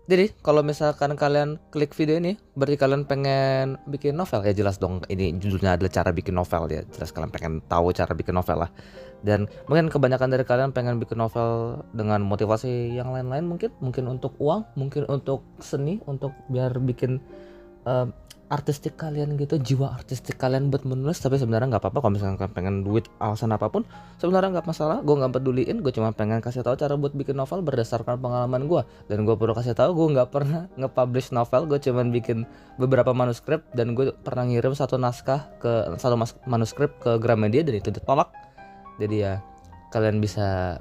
Jadi kalau misalkan kalian klik video ini, berarti kalian pengen bikin novel ya, jelas dong. Ini judulnya adalah cara bikin novel ya, jelas kalian pengen tahu cara bikin novel lah. Dan mungkin kebanyakan dari kalian pengen bikin novel dengan motivasi yang lain-lain, mungkin untuk uang, mungkin untuk seni, untuk biar bikin eh, artistik kalian gitu, jiwa artistik kalian buat menulis. Tapi sebenarnya nggak apa-apa kalau misalkan kalian pengen duit, alasan apapun sebenarnya nggak masalah. Gue nggak peduliin, gue cuma pengen kasih tahu cara buat bikin novel berdasarkan pengalaman gue. Dan gue perlu kasih tahu, gue nggak pernah nge-publish novel, gue cuma bikin beberapa manuskrip. Dan gue pernah ngirim satu manuskrip ke Gramedia dan itu ditolak. Jadi ya kalian bisa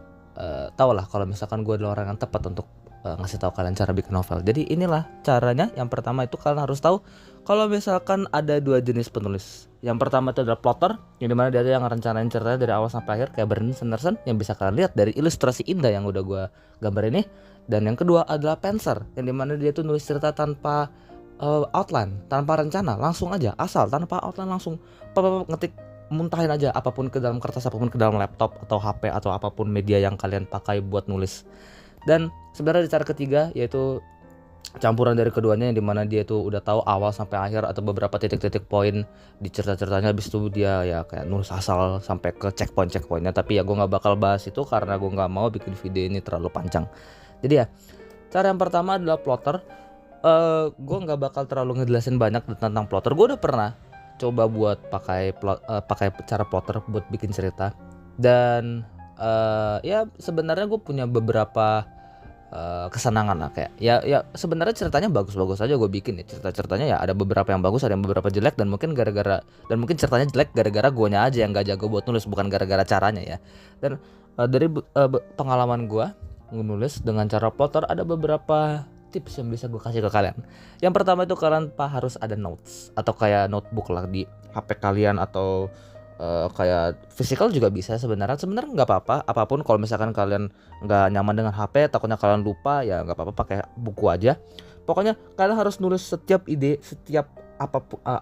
tahu lah kalau misalkan gue adalah orang yang tepat untuk ngasih tahu kalian cara bikin novel. Jadi inilah caranya. Yang pertama itu kalian harus tahu kalau misalkan ada dua jenis penulis. Yang pertama itu adalah plotter, yang dimana dia yang ngerencanain ceritanya dari awal sampai akhir kayak Brandon Sanderson, yang bisa kalian lihat dari ilustrasi indah yang udah gue gambar ini. Dan yang kedua adalah penser, yang dimana dia tuh nulis cerita tanpa outline, tanpa rencana, langsung aja, asal tanpa outline, langsung ngetik, muntahin aja apapun ke dalam kertas, apapun ke dalam laptop atau HP atau apapun media yang kalian pakai buat nulis. Dan sebenarnya di cara ketiga yaitu campuran dari keduanya, yang dimana dia tuh udah tahu awal sampai akhir atau beberapa titik-titik poin di cerita-ceritanya, habis itu dia ya kayak nulis asal sampai ke checkpointnya. Tapi ya gue nggak bakal bahas itu karena gue nggak mau bikin video ini terlalu panjang. Jadi ya cara yang pertama adalah plotter. Gue nggak bakal terlalu ngejelasin banyak tentang plotter. Gue udah pernah coba buat pakai cara plotter buat bikin cerita. Dan ya sebenarnya gue punya beberapa kesenangan lah, kayak ya sebenarnya ceritanya bagus-bagus aja gue bikin ya, ceritanya ya ada beberapa yang bagus, ada yang beberapa jelek, dan mungkin ceritanya jelek gara-gara guanya aja yang gak jago buat nulis, bukan gara-gara caranya ya. Dan dari pengalaman gue nulis dengan cara plotter, ada beberapa tips yang bisa gue kasih ke kalian. Yang pertama itu kalian harus ada notes atau kayak notebook lah di HP kalian, atau kayak physical juga bisa. Sebenarnya nggak apa-apa apapun. Kalau misalkan kalian nggak nyaman dengan HP, takutnya kalian lupa, ya nggak apa-apa pakai buku aja. Pokoknya kalian harus nulis setiap ide, setiap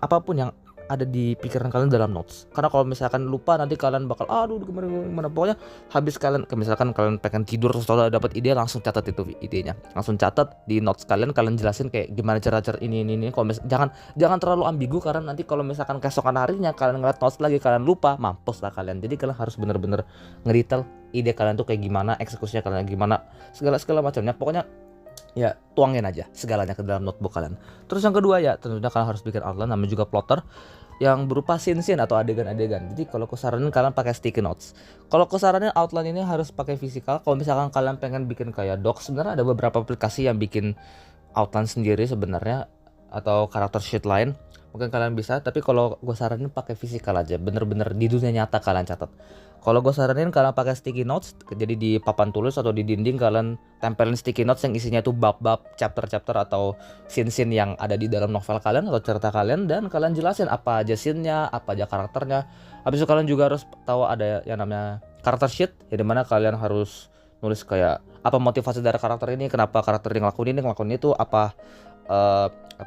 apapun yang ada di pikiran kalian dalam notes. Karena kalau misalkan lupa, nanti kalian bakal aduh gimana. Pokoknya habis kalian, misalkan kalian pengen tidur terus dapat ide, langsung catat itu idenya, langsung catat di notes kalian jelasin kayak gimana cara ini. Kalau jangan terlalu ambigu, karena nanti kalau misalkan keesokan harinya kalian ngeliat notes lagi, kalian lupa, mampus lah kalian. Jadi kalian harus bener-bener ngedetail ide kalian tuh kayak gimana, eksekusinya kalian gimana, segala macamnya. Pokoknya ya tuangin aja segalanya ke dalam notebook kalian. Terus yang kedua ya tentunya kalian harus bikin outline, namanya juga plotter, yang berupa scene-scene atau adegan-adegan. Jadi kalau aku saranin kalian pakai sticky notes. Kalau aku saranin outline ini harus pakai fisikal. Kalau misalkan kalian pengen bikin kayak doc, sebenarnya ada beberapa aplikasi yang bikin outline sendiri sebenarnya, atau karakter sheet lain. Mungkin kalian bisa, tapi kalau gue saranin pakai fisikal aja, bener-bener di dunia nyata kalian catat. Kalau gue saranin kalian pakai sticky notes, jadi di papan tulis atau di dinding kalian tempelin sticky notes yang isinya tuh bab-bab, chapter-chapter atau scene-scene yang ada di dalam novel kalian atau cerita kalian, dan kalian jelasin apa aja scene-nya, apa aja karakternya. Habis itu kalian juga harus tahu ada yang namanya karakter sheet, ya dimana kalian harus nulis kayak apa motivasi dari karakter ini, kenapa karakter ini ngelakuin itu, apa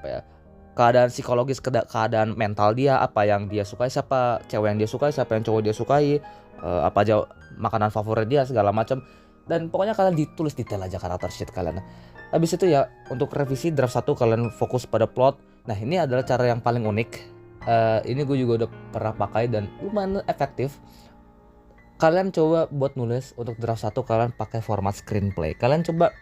ya, keadaan psikologis, keadaan mental dia, apa yang dia sukai, siapa cewek yang dia sukai, siapa yang cowok dia sukai, apa aja makanan favorit dia, segala macam. Dan pokoknya kalian ditulis detail aja karakter sheet kalian. Habis itu ya untuk revisi draft 1 kalian fokus pada plot. Nah ini adalah cara yang paling unik. Ini gue juga udah pernah pakai dan lumayan efektif. Kalian coba buat nulis untuk draft 1 kalian pakai format screenplay. Kalian coba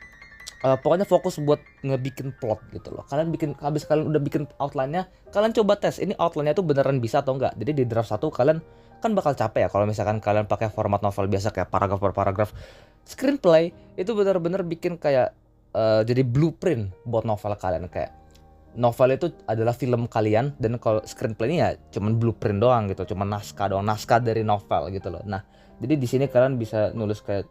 pokoknya fokus buat ngebikin plot gitu loh. Kalian habis kalian udah bikin outline-nya, kalian coba tes ini outline-nya tuh beneran bisa atau enggak. Jadi di draft 1 kalian kan bakal capek ya kalau misalkan kalian pakai format novel biasa kayak paragraf per paragraf. Screenplay itu bener-bener bikin kayak jadi blueprint buat novel kalian. Kayak novel itu adalah film kalian, dan kalau screenplay ini ya cuman blueprint doang gitu, cuman naskah dari novel gitu loh. Nah, jadi di sini kalian bisa nulis kayak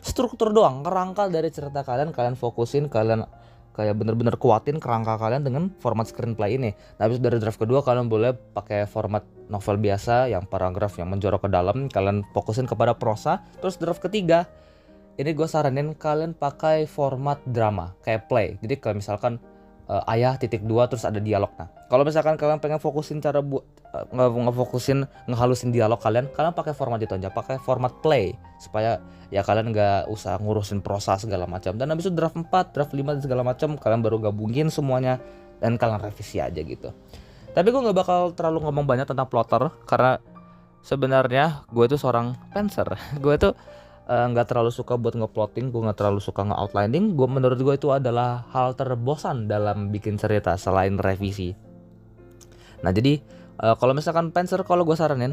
struktur doang, kerangka dari cerita kalian fokusin, kalian kayak bener-bener kuatin kerangka kalian dengan format screenplay ini. Nah, habis dari draft kedua kalian boleh pakai format novel biasa yang paragraf yang menjorok ke dalam, kalian fokusin kepada prosa. Terus draft ketiga ini gue saranin kalian pakai format drama kayak play. Jadi kalau misalkan ayah titik 2 terus ada dialog. Nah, kalau misalkan kalian pengen fokusin ngefokusin ngehalusin dialog kalian pakai format itu aja, pakai format play supaya ya kalian nggak usah ngurusin prosa segala macam. Dan habis itu draft 4, draft 5 dan segala macam kalian baru gabungin semuanya dan kalian revisi aja gitu. Tapi gue nggak bakal terlalu ngomong banyak tentang plotter karena sebenarnya gue tuh seorang penser. Gue tuh nggak terlalu suka buat ngeplotting, gue nggak terlalu suka nge-outlining. Menurut gue itu adalah hal terbosan dalam bikin cerita selain revisi. Nah jadi kalau misalkan penser, kalau gue saranin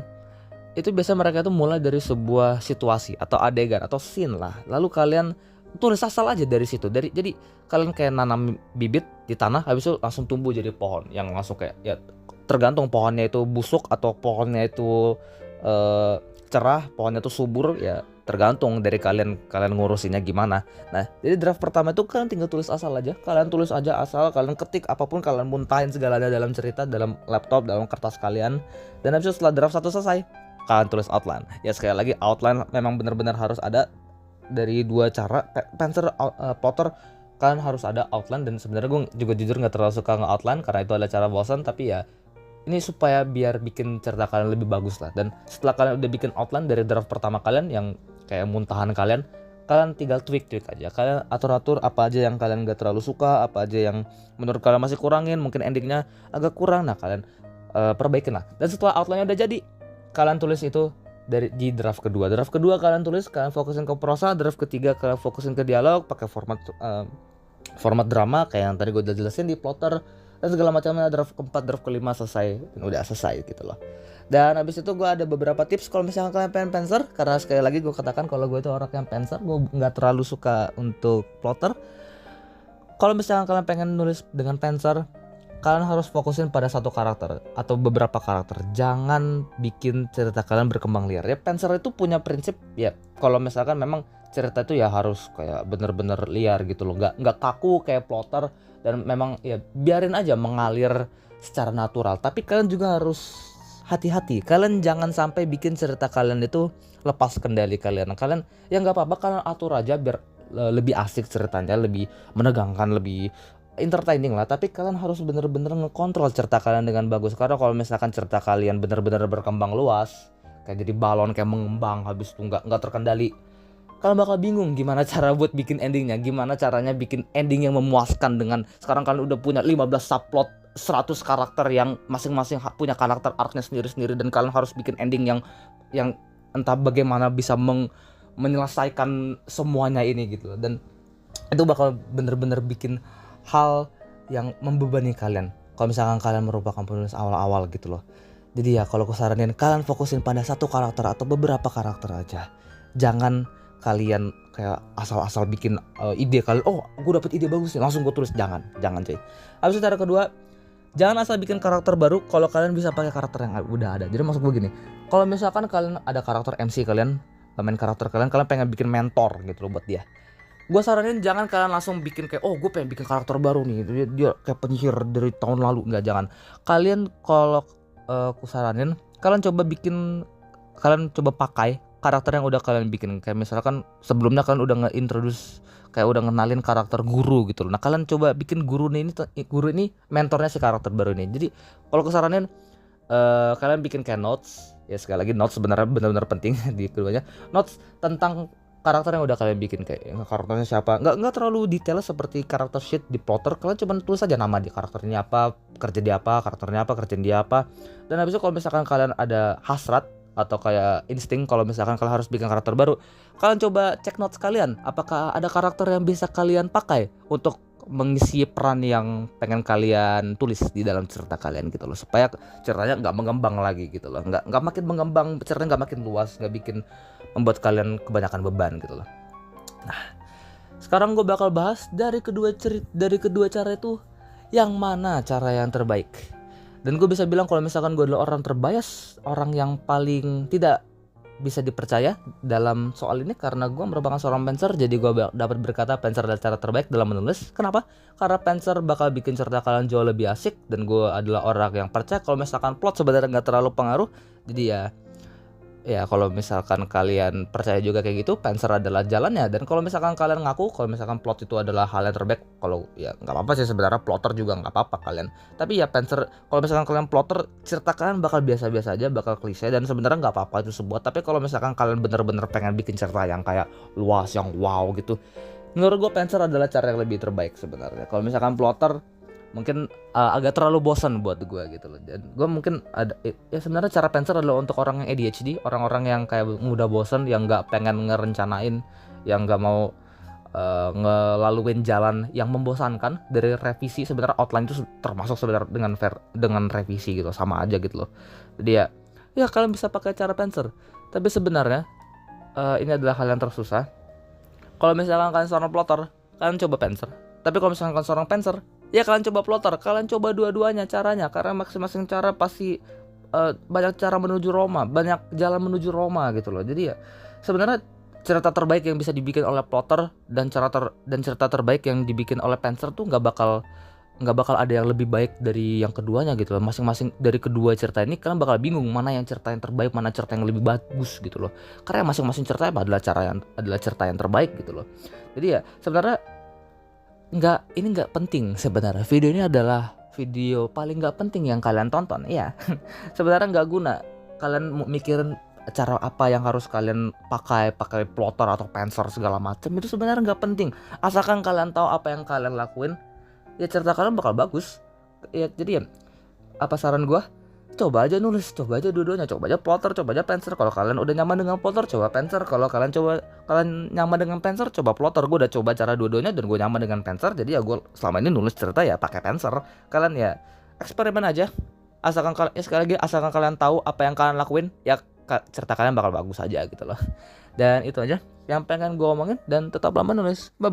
itu biasa mereka tuh mulai dari sebuah situasi atau adegan atau scene lah, lalu kalian tulis asal aja dari situ. Jadi kalian kayak nanam bibit di tanah, habis itu langsung tumbuh jadi pohon yang langsung kayak ya tergantung pohonnya itu busuk atau pohonnya itu cerah, pohonnya itu subur, ya tergantung dari kalian ngurusinnya gimana. Nah jadi draft pertama itu kalian tinggal tulis asal aja, kalian tulis aja asal, kalian ketik apapun, kalian muntahin segalanya dalam cerita, dalam laptop, dalam kertas kalian. Dan habis itu setelah draft 1 selesai, kalian tulis outline. Ya sekali lagi outline memang benar-benar harus ada. Dari dua cara, penser, plotter, kalian harus ada outline. Dan sebenarnya gue juga jujur nggak terlalu suka nge-outline karena itu adalah cara bosan, tapi ya ini supaya biar bikin cerita kalian lebih bagus lah. Dan setelah kalian udah bikin outline dari draft pertama kalian yang kayak muntahan kalian tinggal tweak aja. Kalian atur apa aja yang kalian gak terlalu suka, apa aja yang menurut kalian masih kurangin, mungkin endingnya agak kurang. Nah kalian perbaikin lah. Dan setelah outline-nya udah jadi, kalian tulis itu di draft kedua. Draft kedua kalian tulis, kalian fokusin ke prosa. Draft ketiga kalian fokusin ke dialog, pakai format drama kayak yang tadi gue udah jelasin di plotter dan segala macamnya. Draft keempat, draft kelima selesai, dan udah selesai gitu loh. Dan habis itu gue ada beberapa tips kalau misalnya kalian pengen penser, karena sekali lagi gue katakan kalau gue itu orang yang penser, gue nggak terlalu suka untuk plotter. Kalau misalnya kalian pengen nulis dengan penser, kalian harus fokusin pada satu karakter atau beberapa karakter. Jangan bikin cerita kalian berkembang liar. Ya penser itu punya prinsip ya, kalau misalkan memang cerita itu ya harus kayak bener-bener liar gitu loh, nggak kaku kayak plotter. Dan memang ya biarin aja mengalir secara natural. Tapi kalian juga harus hati-hati. Kalian jangan sampai bikin cerita kalian itu lepas kendali kalian. Kalian ya nggak apa-apa, kalian atur aja biar lebih asik ceritanya, lebih menegangkan, lebih entertaining lah. Tapi kalian harus bener-bener ngekontrol cerita kalian dengan bagus. Karena kalau misalkan cerita kalian bener-bener berkembang luas, kayak jadi balon kayak mengembang, habis itu nggak terkendali, kalian bakal bingung gimana cara buat bikin endingnya, gimana caranya bikin ending yang memuaskan. Dengan sekarang kalian udah punya 15 subplot, 100 karakter yang masing-masing punya karakter arc-nya sendiri-sendiri, dan kalian harus bikin ending yang entah bagaimana bisa menyelesaikan semuanya ini gitu. Dan itu bakal bener-bener bikin hal yang membebani kalian kalau misalkan kalian merupakan penulis awal-awal gitu loh. Jadi ya kalau aku saranin, kalian fokusin pada satu karakter atau beberapa karakter aja. Jangan kalian kayak asal-asal bikin ide kalian, oh gue dapet ide bagus nih langsung gue tulis. Jangan cuy. Habis itu cara kedua, jangan asal bikin karakter baru kalau kalian bisa pakai karakter yang udah ada. Jadi maksud gue gini, kalau misalkan kalian ada karakter MC kalian, main karakter kalian pengen bikin mentor gitu loh buat dia, gue saranin jangan kalian langsung bikin kayak, oh gue pengen bikin karakter baru nih, dia kayak penyihir dari tahun lalu. Enggak, jangan. Kalian kalau aku saranin kalian coba pakai karakter yang udah kalian bikin. Kayak misalkan sebelumnya kalian udah nge-introduce, kayak udah ngenalin karakter guru gitu loh. Nah kalian coba bikin guru ini mentornya si karakter baru ini. Jadi kalau kesaranin kalian bikin kayak notes. Ya sekali lagi notes sebenarnya benar-benar penting di keduanya. Notes tentang karakter yang udah kalian bikin, kayak karakternya siapa. Nggak terlalu detail seperti karakter sheet di plotter. Kalian cuma tulis aja nama di karakternya apa, kerja di apa, karakternya apa, kerjaan dia apa. Dan habis itu kalau misalkan kalian ada hasrat atau kayak insting kalau misalkan kalian harus bikin karakter baru, kalian coba cek notes kalian, apakah ada karakter yang bisa kalian pakai untuk mengisi peran yang pengen kalian tulis di dalam cerita kalian gitu loh, supaya ceritanya nggak mengembang lagi gitu loh, nggak makin mengembang, ceritanya nggak makin luas, nggak bikin membuat kalian kebanyakan beban gitu loh. Nah sekarang gue bakal bahas dari kedua cara itu yang mana cara yang terbaik. Dan gue bisa bilang kalau misalkan gue adalah orang terbias, orang yang paling tidak bisa dipercaya dalam soal ini, karena gue merupakan seorang penser. Jadi gue dapat berkata penser adalah cara terbaik dalam menulis. Kenapa? Karena penser bakal bikin cerita kalian jauh lebih asik. Dan gue adalah orang yang percaya kalau misalkan plot sebenarnya gak terlalu pengaruh. Jadi ya Ya kalau misalkan kalian percaya juga kayak gitu, Pencer adalah jalannya. Dan kalau misalkan kalian ngaku kalau misalkan plot itu adalah hal yang terbaik, kalau ya nggak apa-apa sih sebenarnya, plotter juga nggak apa-apa kalian. Tapi ya Pencer, kalau misalkan kalian plotter, cerita kalian bakal biasa-biasa aja, bakal klise, dan sebenarnya nggak apa-apa itu sebuah. Tapi kalau misalkan kalian bener-bener pengen bikin cerita yang kayak luas, yang wow gitu, menurut gue Pencer adalah cara yang lebih terbaik sebenarnya. Kalau misalkan plotter mungkin agak terlalu bosan buat gue gitu loh. Dan gue mungkin ada ya sebenarnya cara Pencer adalah untuk orang yang ADHD, orang-orang yang kayak mudah bosan, yang nggak pengen ngerencanain, yang nggak mau ngelaluin jalan yang membosankan. Dari revisi sebenarnya outline itu termasuk sebenarnya dengan revisi gitu, sama aja gitu loh. Jadi ya kalian bisa pakai cara Pencer. Tapi sebenarnya ini adalah hal yang tersusah. Kalau misalkan kalian seorang plotter, kalian coba Pencer. Tapi kalau misalkan kalian seorang Pencer, ya kalian coba plotter. Kalian coba dua-duanya caranya, karena masing-masing cara pasti banyak cara menuju Roma, banyak jalan menuju Roma gitu loh. Jadi ya sebenarnya cerita terbaik yang bisa dibikin oleh plotter dan cerita terbaik yang dibikin oleh Pencer tuh nggak bakal ada yang lebih baik dari yang keduanya gitu loh. Masing-masing dari kedua cerita ini kalian bakal bingung mana yang cerita yang terbaik, mana cerita yang lebih bagus gitu loh. Karena masing-masing cerita adalah cerita yang terbaik gitu loh. Jadi ya sebenarnya ini nggak penting sebenarnya. Video ini adalah video paling nggak penting yang kalian tonton. Iya, sebenarnya nggak guna kalian mikirin cara apa yang harus kalian pakai plotter atau Pencer segala macam. Itu sebenarnya nggak penting. Asalkan kalian tahu apa yang kalian lakuin, ya cerita kalian bakal bagus. Ya jadi ya, apa saran gue? Coba aja nulis, coba aja dua-duanya, coba aja plotter, coba aja Pencer. Kalau kalian udah nyaman dengan plotter, coba Pencer. Kalau kalian nyaman dengan Pencer, coba plotter. Gue udah coba cara dua-duanya dan gue nyaman dengan Pencer. Jadi ya gue selama ini nulis cerita ya pakai Pencer. Kalian ya eksperimen aja. Asalkan kalian sekali lagi, asalkan kalian tahu apa yang kalian lakuin, ya cerita kalian bakal bagus aja gitu loh. Dan itu aja yang pengen gue omongin, dan tetaplah menulis. Bye bye.